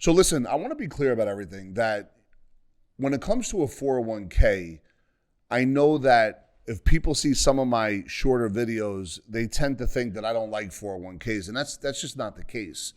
So listen, I want to be clear about everything that when it comes to a 401k, I know that if people see some of my shorter videos, they tend to think that I don't like 401ks, and that's just not the case.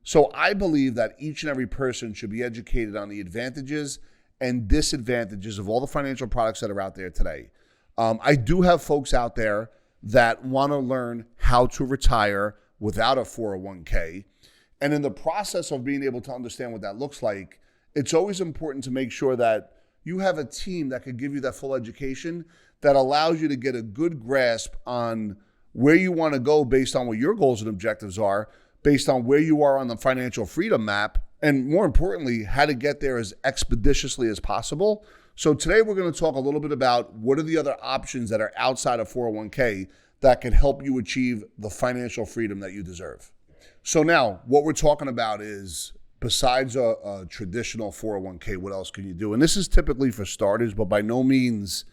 So I believe that each and every person should be educated on the advantages and disadvantages of all the financial products that are out there today. I do have folks out there that want to learn how to retire without a 401k. And in the process of being able to understand what that looks like, it's always important to make sure that you have a team that could give you that full education that allows you to get a good grasp on where you want to go based on what your goals and objectives are, based on where you are on the financial freedom map, and more importantly, how to get there as expeditiously as possible. So today we're going to talk a little bit about what are the other options that are outside of 401k that can help you achieve the financial freedom that you deserve. So now what we're talking about is, besides a traditional 401k, what else can you do? And this is typically for starters, but by no means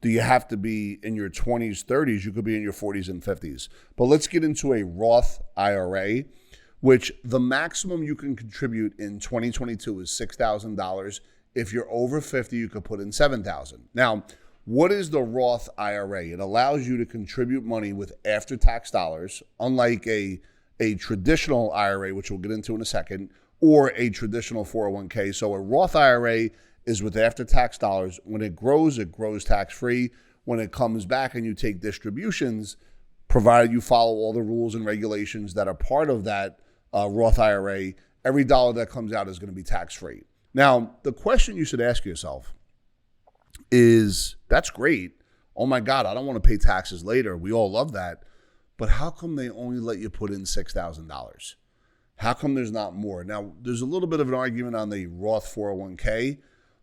do you have to be in your 20s, 30s. You could be in your 40s and 50s. But let's get into a Roth IRA, which the maximum you can contribute in 2022 is $6,000. If you're over 50, you could put in $7,000. Now, what is the Roth IRA? It allows you to contribute money with after-tax dollars, unlike a traditional IRA, which we'll get into in a second, or a traditional 401k. So a Roth IRA is with after-tax dollars. When it grows tax-free. When it comes back and you take distributions, provided you follow all the rules and regulations that are part of that Roth IRA, every dollar that comes out is going to be tax-free. Now, the question you should ask yourself is, that's great. Oh my God, I don't want to pay taxes later. We all love that. But how come they only let you put in $6,000? How come there's not more? Now, there's a little bit of an argument on the Roth 401k,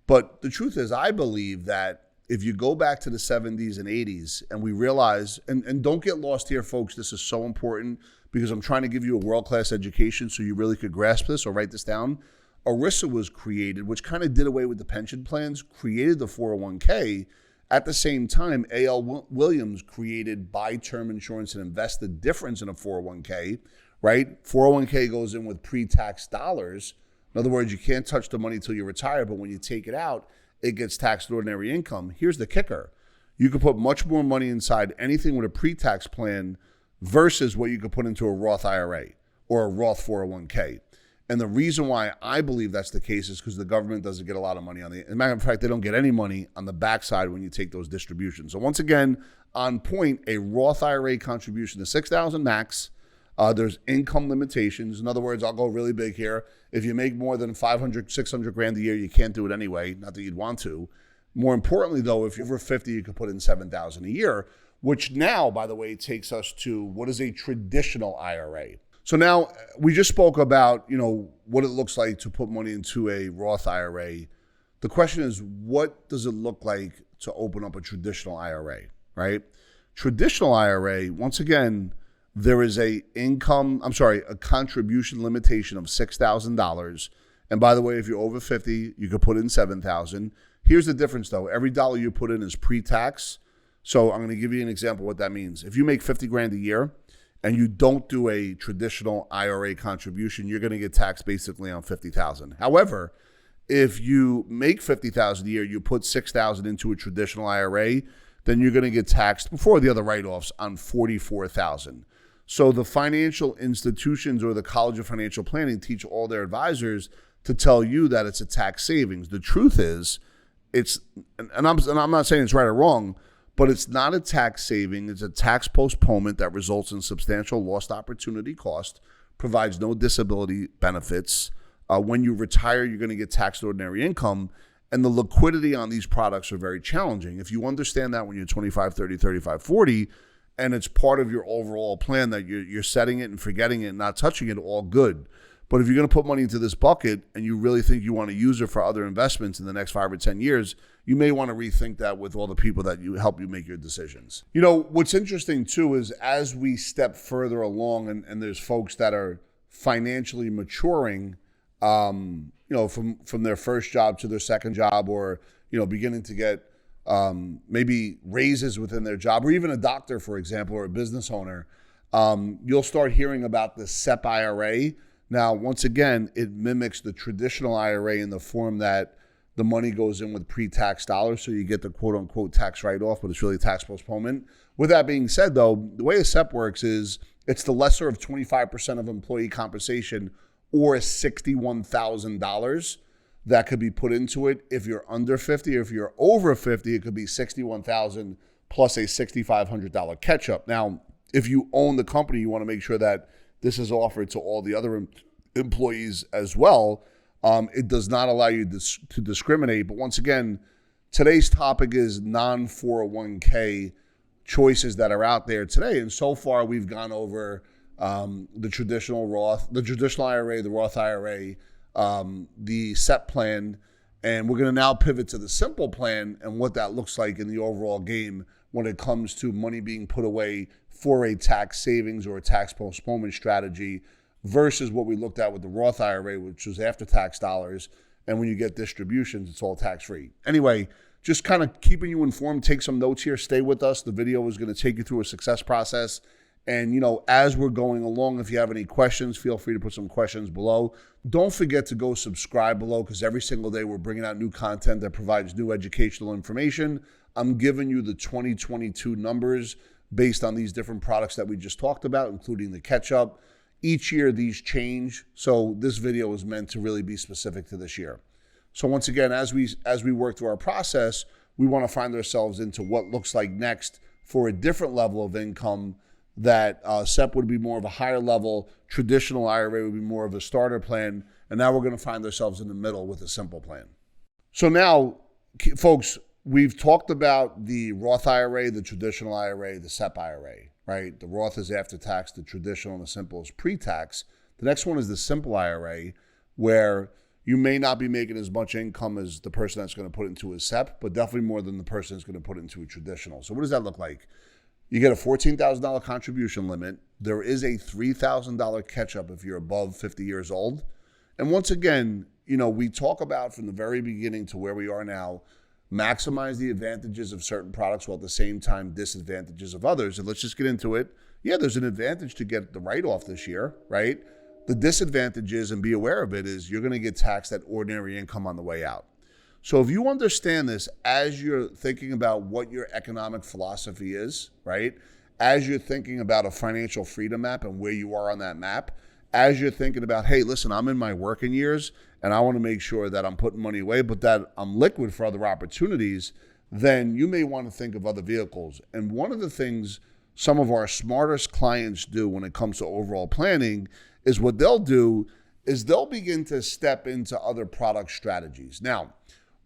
but the truth is I believe that if you go back to the 70s and 80s and we realize, and don't get lost here, folks, this is so important because I'm trying to give you a world-class education so you really could grasp this or write this down. ERISA was created, which kind of did away with the pension plans, created the 401k. At the same time, A.L. Williams created buy-term insurance and invest the difference in a 401k, right? 401k goes in with pre-tax dollars. In other words, you can't touch the money till you retire, but when you take it out, it gets taxed ordinary income. Here's the kicker. You could put much more money inside anything with a pre-tax plan versus what you could put into a Roth IRA or a Roth 401k. And the reason why I believe that's the case is because the government doesn't get a lot of money on the, as a matter of fact, they don't get any money on the backside when you take those distributions. So once again, on point, a Roth IRA contribution to $6,000 max. There's income limitations. In other words, I'll go really big here. If you make more than 500, 600 grand a year, you can't do it anyway. Not that you'd want to. More importantly, though, if you're over 50, you could put in $7,000 a year, which now, by the way, takes us to what is a traditional IRA. So now we just spoke about, what it looks like to put money into a Roth IRA. The question is, what does it look like to open up a traditional IRA, right? Traditional IRA, once again, there is a contribution limitation of $6,000. And by the way, if you're over 50, you could put in $7,000. Here's the difference though. Every dollar you put in is pre-tax. So I'm going to give you an example of what that means. If you make 50 grand a year and you don't do a traditional IRA contribution, you're going to get taxed basically on $50,000. However, if you make $50,000 a year, you put $6,000 into a traditional IRA, then you're going to get taxed before the other write-offs on $44,000. So the financial institutions or the College of Financial Planning teach all their advisors to tell you that it's a tax savings. The truth is, I'm not saying it's right or wrong, but it's not a tax saving. It's a tax postponement that results in substantial lost opportunity cost, provides no disability benefits. When you retire, you're going to get taxed ordinary income, and the liquidity on these products are very challenging. If you understand that when you're 25, 30, 35, 40, and it's part of your overall plan that you're setting it and forgetting it and not touching it, all good. But if you're going to put money into this bucket and you really think you want to use it for other investments in the next 5 or 10 years, you may want to rethink that with all the people that you help you make your decisions. What's interesting too is as we step further along and there's folks that are financially maturing, from their first job to their second job, or, beginning to get maybe raises within their job, or even a doctor, for example, or a business owner, you'll start hearing about the SEP IRA. Now, once again, it mimics the traditional IRA in the form that the money goes in with pre-tax dollars, so you get the quote-unquote tax write-off, but it's really tax postponement. With that being said, though, the way a SEP works is it's the lesser of 25% of employee compensation or $61,000 that could be put into it. If you're under 50 or if you're over 50, it could be $61,000 plus a $6,500 catch-up. Now, if you own the company, you want to make sure that this is offered to all the other employees as well. It does not allow you to discriminate. But once again, today's topic is non-401k choices that are out there today. And so far, we've gone over the traditional IRA, the Roth IRA, the SEP plan, and we're going to now pivot to the simple plan and what that looks like in the overall game when it comes to money being put away for a tax savings or a tax postponement strategy versus what we looked at with the Roth IRA, which was after-tax dollars. And when you get distributions, it's all tax-free. Anyway, just kind of keeping you informed, take some notes here, stay with us. The video is going to take you through a success process. And, as we're going along, if you have any questions, feel free to put some questions below. Don't forget to go subscribe below, because every single day we're bringing out new content that provides new educational information. I'm giving you the 2022 numbers based on these different products that we just talked about, including the catch-up. Each year, these change. So this video is meant to really be specific to this year. So once again, as we work through our process, we want to find ourselves into what looks like next for a different level of income. That SEP would be more of a higher level, traditional IRA would be more of a starter plan, and now we're going to find ourselves in the middle with a simple plan. So now, folks, we've talked about the Roth IRA, the traditional IRA, the SEP IRA, right? The Roth is after tax, the traditional and the simple is pre-tax. The next one is the simple IRA, where you may not be making as much income as the person that's going to put into a SEP, but definitely more than the person that's going to put into a traditional. So what does that look like? You get a $14,000 contribution limit. There is a $3,000 catch-up if you're above 50 years old. And once again, we talk about from the very beginning to where we are now, maximize the advantages of certain products while at the same time disadvantages of others. And let's just get into it. Yeah, there's an advantage to get the write-off this year, right? The disadvantage is, and be aware of it, is you're going to get taxed at ordinary income on the way out. So if you understand this as you're thinking about what your economic philosophy is, right? As you're thinking about a financial freedom map and where you are on that map, as you're thinking about, hey, listen, I'm in my working years and I want to make sure that I'm putting money away, but that I'm liquid for other opportunities, then you may want to think of other vehicles. And one of the things some of our smartest clients do when it comes to overall planning is what they'll do is they'll begin to step into other product strategies. Now,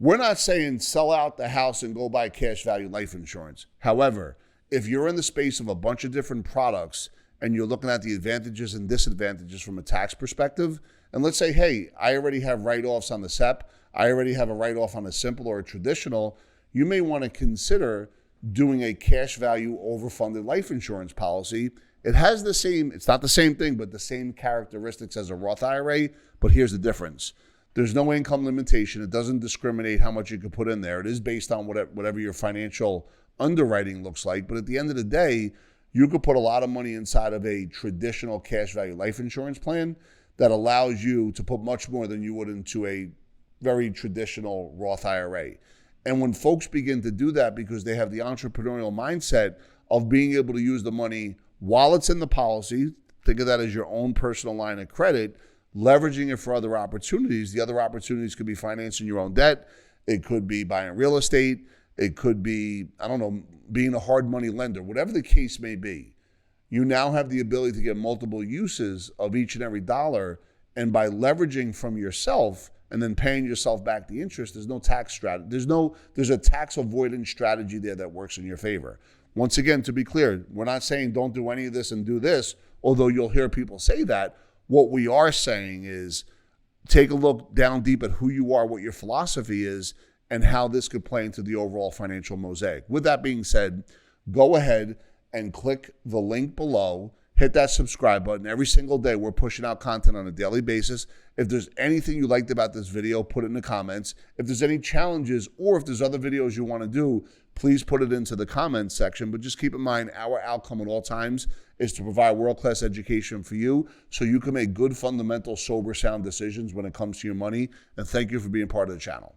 we're not saying sell out the house and go buy cash value life insurance. However, if you're in the space of a bunch of different products and you're looking at the advantages and disadvantages from a tax perspective, and let's say, hey, I already have write-offs on the SEP, I already have a write-off on a simple or a traditional, you may want to consider doing a cash value overfunded life insurance policy. It has it's not the same thing, but the same characteristics as a Roth IRA, but here's the difference. There's no income limitation. It doesn't discriminate how much you can put in there. It is based on whatever your financial underwriting looks like. But at the end of the day, you could put a lot of money inside of a traditional cash value life insurance plan that allows you to put much more than you would into a very traditional Roth IRA. And when folks begin to do that because they have the entrepreneurial mindset of being able to use the money while it's in the policy, think of that as your own personal line of credit, leveraging it for other opportunities. The other opportunities could be financing your own debt. It could be buying real estate. It could be, being a hard money lender. Whatever the case may be, you now have the ability to get multiple uses of each and every dollar. And by leveraging from yourself and then paying yourself back the interest, there's no tax strategy. There's a tax avoidance strategy there that works in your favor. Once again, to be clear, we're not saying don't do any of this and do this, although you'll hear people say that. What we are saying is take a look down deep at who you are, what your philosophy is, and how this could play into the overall financial mosaic. With that being said, go ahead and click the link below, hit that subscribe button. Every single day, we're pushing out content on a daily basis. If there's anything you liked about this video, put it in the comments. If there's any challenges or if there's other videos you want to do, please put it into the comments section. But just keep in mind, our outcome at all times is to provide world-class education for you so you can make good, fundamental, sober, sound decisions when it comes to your money. And thank you for being part of the channel.